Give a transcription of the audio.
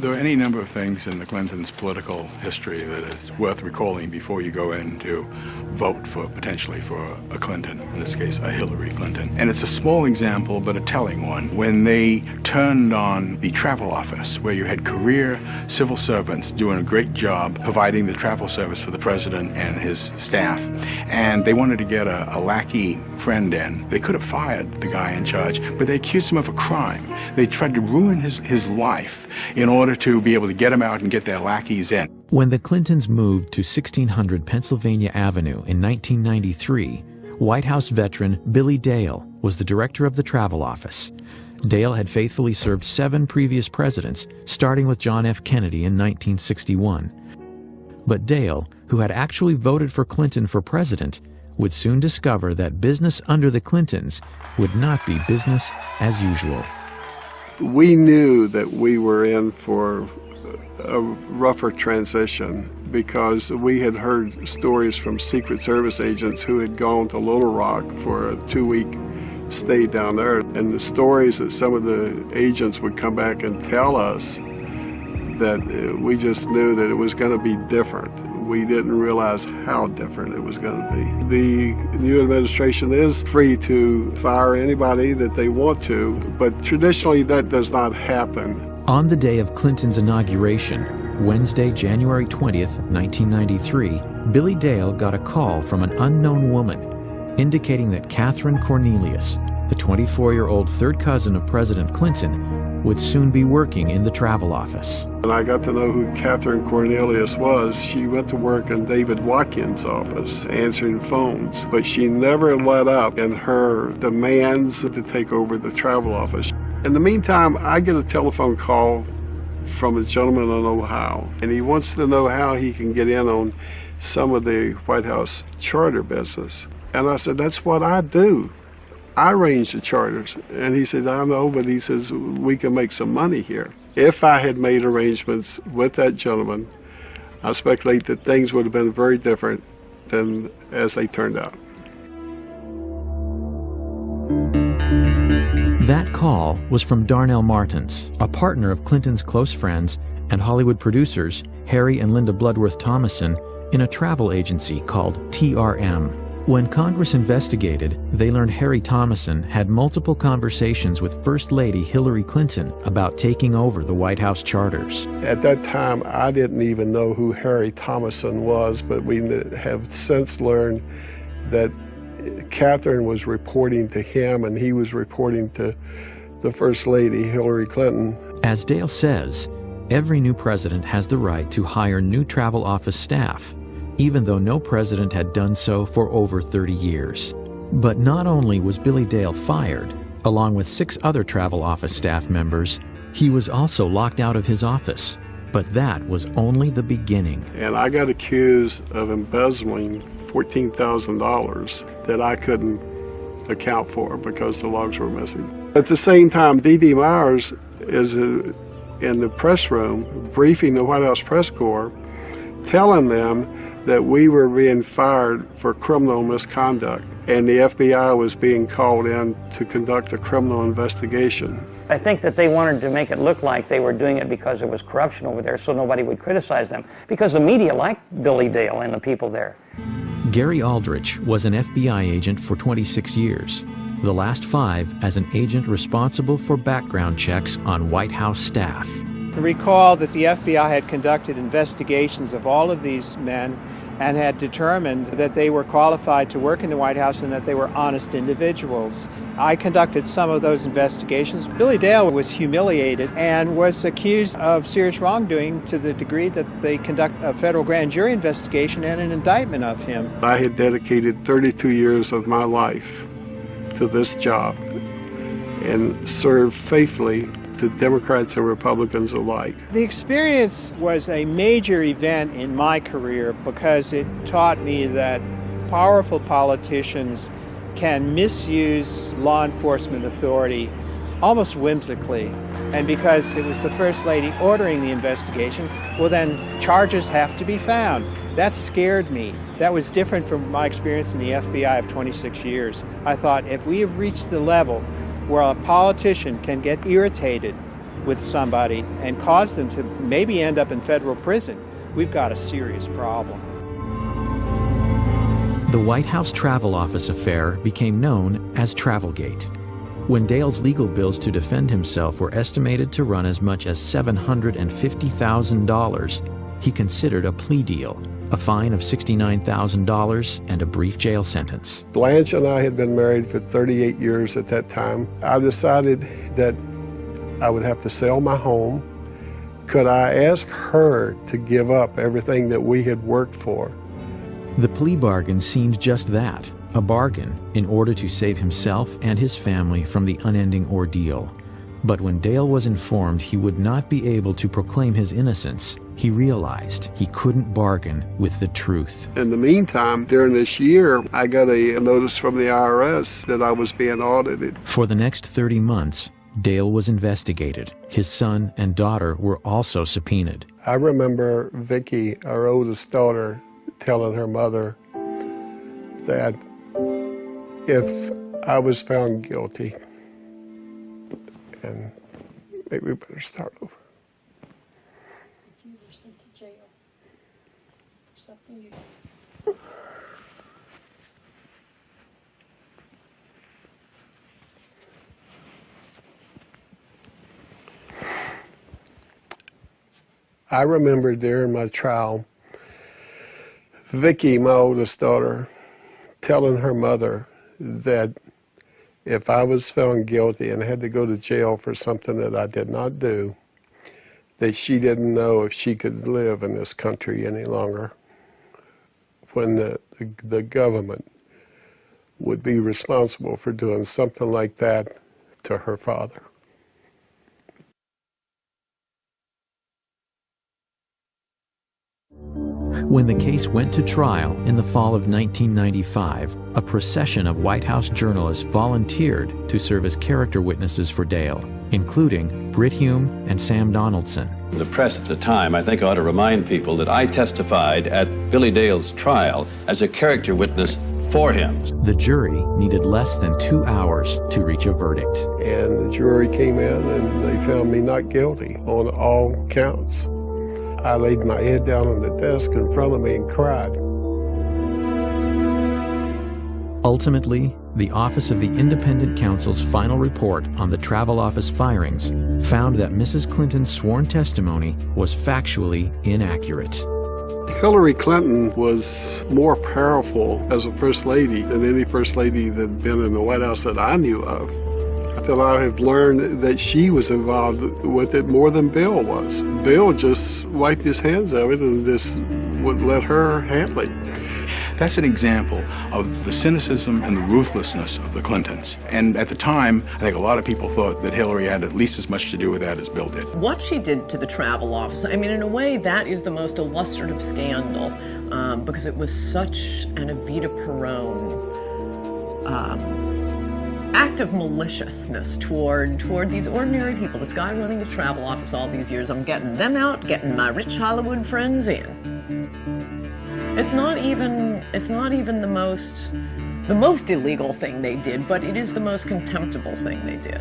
There are any number of things in the Clintons' political history that is worth recalling before you go in to vote potentially for a Clinton, in this case a Hillary Clinton. And it's a small example, but a telling one. When they turned on the travel office, where you had career civil servants doing a great job providing the travel service for the president and his staff, and they wanted to get a lackey friend in, they could have fired the guy in charge, but they accused him of a crime. They tried to ruin his life in order to be able to get him out and get their lackeys in. When the Clintons moved to 1600 Pennsylvania Avenue in 1993, White House veteran Billy Dale was the director of the travel office. Dale had faithfully served 7 previous presidents, starting with John F. Kennedy in 1961. But Dale, who had actually voted for Clinton for president, would soon discover that business under the Clintons would not be business as usual. We knew that we were in for a rougher transition because we had heard stories from Secret Service agents who had gone to Little Rock for a 2-week stay down there. And the stories that some of the agents would come back and tell us, that we just knew that it was going to be different. We didn't realize how different it was going to be. The new administration is free to fire anybody that they want to, but traditionally that does not happen. On the day of Clinton's inauguration, Wednesday, January 20th, 1993, Billy Dale got a call from an unknown woman indicating that Catherine Cornelius, the 24-year-old third cousin of President Clinton, would soon be working in the travel office. And I got to know who Catherine Cornelius was. She went to work in David Watkins' office, answering phones, but she never let up in her demands to take over the travel office. In the meantime, I get a telephone call from a gentleman in Ohio, and he wants to know how he can get in on some of the White House charter business. And I said, that's what I do. I arrange the charters. And he said, I know, but he says, we can make some money here. If I had made arrangements with that gentleman, I speculate that things would have been very different than as they turned out. That call was from Darnell Martins, a partner of Clinton's close friends and Hollywood producers Harry and Linda Bloodworth Thomason in a travel agency called TRM. When Congress investigated, they learned Harry Thomason had multiple conversations with First Lady Hillary Clinton about taking over the White House charters. At that time, I didn't even know who Harry Thomason was, but we have since learned that Catherine was reporting to him and he was reporting to the First Lady, Hillary Clinton. As Dale says, every new president has the right to hire new travel office staff, even though no president had done so for over 30 years. But not only was Billy Dale fired, along with 6 other travel office staff members, he was also locked out of his office. But that was only the beginning. And I got accused of embezzling $14,000 that I couldn't account for because the logs were missing. At the same time, D.D. Myers is in the press room briefing the White House press corps, telling them that we were being fired for criminal misconduct, and the FBI was being called in to conduct a criminal investigation. I think that they wanted to make it look like they were doing it because there was corruption over there, so nobody would criticize them, because the media liked Billy Dale and the people there. Gary Aldrich was an FBI agent for 26 years, the last 5 as an agent responsible for background checks on White House staff. Recall that the FBI had conducted investigations of all of these men and had determined that they were qualified to work in the White House and that they were honest individuals. I conducted some of those investigations. Billy Dale was humiliated and was accused of serious wrongdoing to the degree that they conduct a federal grand jury investigation and an indictment of him. I had dedicated 32 years of my life to this job and served faithfully to Democrats and Republicans alike. The experience was a major event in my career because it taught me that powerful politicians can misuse law enforcement authority almost whimsically. And because it was the First Lady ordering the investigation, well then charges have to be found. That scared me. That was different from my experience in the FBI of 26 years. I thought if we have reached the level where a politician can get irritated with somebody and cause them to maybe end up in federal prison, we've got a serious problem. The White House Travel Office affair became known as Travelgate. When Dale's legal bills to defend himself were estimated to run as much as $750,000, he considered a plea deal, a fine of $69,000, and a brief jail sentence. Blanche and I had been married for 38 years at that time. I decided that I would have to sell my home. Could I ask her to give up everything that we had worked for? The plea bargain seemed just that, a bargain in order to save himself and his family from the unending ordeal. But when Dale was informed he would not be able to proclaim his innocence, he realized he couldn't bargain with the truth. In the meantime, during this year, I got a notice from the IRS that I was being audited. For the next 30 months, Dale was investigated. His son and daughter were also subpoenaed. I remember Vicki, our oldest daughter, telling her mother that if I was found guilty, and maybe we better start over. You were sent to jail for something you... I remember during my trial, Vicki, my oldest daughter, telling her mother that if I was found guilty and had to go to jail for something that I did not do, that she didn't know if she could live in this country any longer, when the government would be responsible for doing something like that to her father. When the case went to trial in the fall of 1995, a procession of White House journalists volunteered to serve as character witnesses for Dale, including Brit Hume and Sam Donaldson. The press at the time, I think, ought to remind people that I testified at Billy Dale's trial as a character witness for him. The jury needed less than 2 hours to reach a verdict. And the jury came in and they found me not guilty on all counts. I laid my head down on the desk in front of me and cried. Ultimately, the Office of the Independent Counsel's final report on the Travel Office firings found that Mrs. Clinton's sworn testimony was factually inaccurate. Hillary Clinton was more powerful as a first lady than any first lady that had been in the White House that I knew of. That I have learned that she was involved with it more than Bill was. Bill just wiped his hands of it and just would let her handle it. That's an example of the cynicism and the ruthlessness of the Clintons. And at the time, I think a lot of people thought that Hillary had at least as much to do with that as Bill did. What she did to the Travel Office, I mean, in a way, that is the most illustrative scandal because it was such an Evita Peron act of maliciousness toward these ordinary people. This guy running the Travel Office all these years, I'm getting them out, getting my rich Hollywood friends in. It's not even the most illegal thing they did, but it is the most contemptible thing they did.